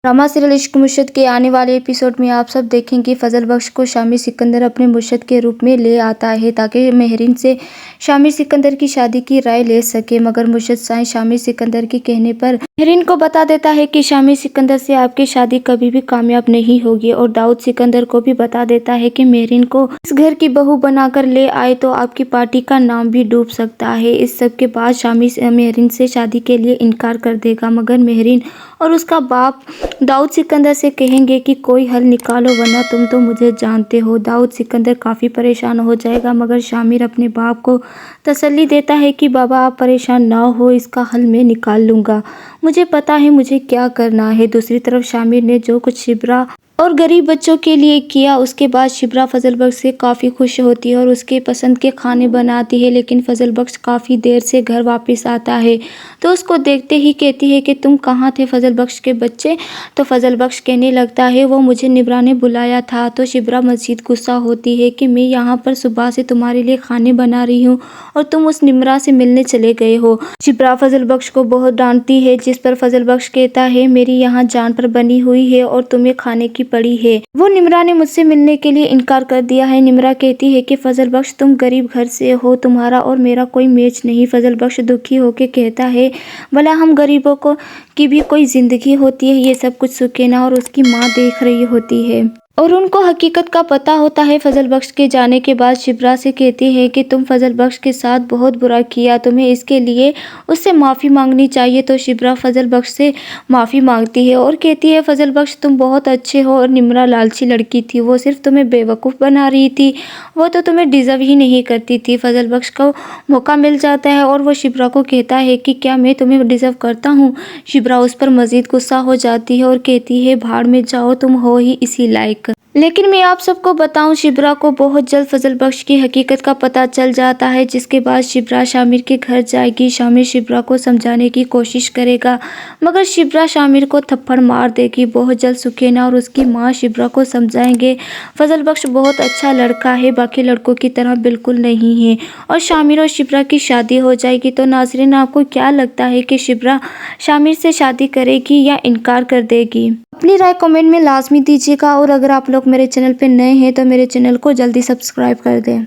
Drama serial इश्क मुर्शद के आने वाले एपिसोड में आप सब देखेंगे फजल बख्श को शामिर सिकंदर अपने मुर्शद के रूप में ले आता है ताकि मेहरीन से शामिर सिकंदर की शादी की राय ले सके। मगर मुर्शद साईं शामिर सिकंदर के कहने पर मेहरीन को बता देता है कि शामिर सिकंदर से आपकी शादी कभी भी कामयाब नहीं होगी और दाऊद सिकंदर को भी बता देता है कि मेहरीन को इस घर की बहू बनाकर ले आए तो आपकी पार्टी का नाम भी डूब सकता है। इस सब के बाद शामिर मेहरीन से शादी के लिए इनकार कर देगा, मगर मेहरीन और उसका बाप दाऊद सिकंदर से कहेंगे कि कोई हल निकालो वरना तुम तो मुझे जानते हो। दाऊद सिकंदर काफ़ी परेशान हो जाएगा, मगर शामिर अपने बाप को तसल्ली देता है कि बाबा आप परेशान ना हो, इसका हल मैं निकाल लूँगा, मुझे पता है मुझे क्या करना है। दूसरी तरफ शामिर ने जो कुछ शिब्रा और गरीब बच्चों के लिए किया उसके बाद शिब्रा फजल बख्श से काफ़ी खुश होती है और उसके पसंद के खाने बनाती है, लेकिन फजल बख्श काफ़ी देर से घर वापस आता है तो उसको देखते ही कहती है कि तुम कहाँ थे फजल बख्श के बच्चे। तो फजल बख्श कहने लगता है वो मुझे निमरा ने बुलाया था। तो शिब्रा मज़ीद गुस्सा होती है कि मैं यहाँ पर सुबह से तुम्हारे लिए खाने बना रही हूँ और तुम उस निमरा से मिलने चले गए हो। शिब्रा फजल बख्श को बहुत डांटती है, जिस पर फजल बख्श कहता है मेरी यहाँ जान पर बनी हुई है और तुम्हें खाने की पड़ी है। वो निमरा ने मुझसे मिलने के लिए इनकार कर दिया है। निमरा कहती है कि फजल बख्श तुम गरीब घर से हो, तुम्हारा और मेरा कोई मैच नहीं। फजल बख्श दुखी होकर कहता है भला हम गरीबों को की भी कोई जिंदगी होती है, ये सब कुछ सुकैना और उसकी माँ देख रही होती है और उनको हकीकत का पता होता है। फजल बख्श के जाने के बाद शिब्रा से कहती है कि तुम फजल बख्श के साथ बहुत बुरा किया, तुम्हें इसके लिए उससे माफ़ी मांगनी चाहिए। तो शिब्रा फजल बख्श से माफ़ी मांगती है और कहती है फजल बख्श तुम बहुत अच्छे हो और निमरा लालची लड़की थी, वो सिर्फ तुम्हें बेवकूफ़ बना रही थी, वो तो तुम्हें डिज़र्व ही नहीं करती थी। फजल बख्श को मौका मिल जाता है और वो शिब्रा को कहता है कि क्या मैं तुम्हें डिज़र्व करता हूँ। शिब्रा उस पर मज़ीद गुस्सा हो जाती है और कहती है भाड़ में जाओ, तुम हो ही इसी लायक। लेकिन मैं आप सबको बताऊं शिब्रा को बहुत जल्द फजल बख्श की हकीकत का पता चल जाता है, जिसके बाद शिब्रा शामिर के घर जाएगी। शामिर शिब्रा को समझाने की कोशिश करेगा, मगर शिब्रा शामिर को थप्पड़ मार देगी। बहुत जल्द सुकैना और उसकी माँ शिब्रा को समझाएंगे फजल बख्श बहुत अच्छा लड़का है, बाकी लड़कों की तरह बिल्कुल नहीं है और शामिर और शिब्रा की शादी हो जाएगी। तो नाज़रीन आपको क्या लगता है कि शिब्रा शामिर से शादी करेगी या इनकार कर देगी? अपनी राय कमेंट में लाजमी दीजिएगा और अगर आप लोग मेरे चैनल पे नए हैं तो मेरे चैनल को जल्दी सब्सक्राइब कर दें।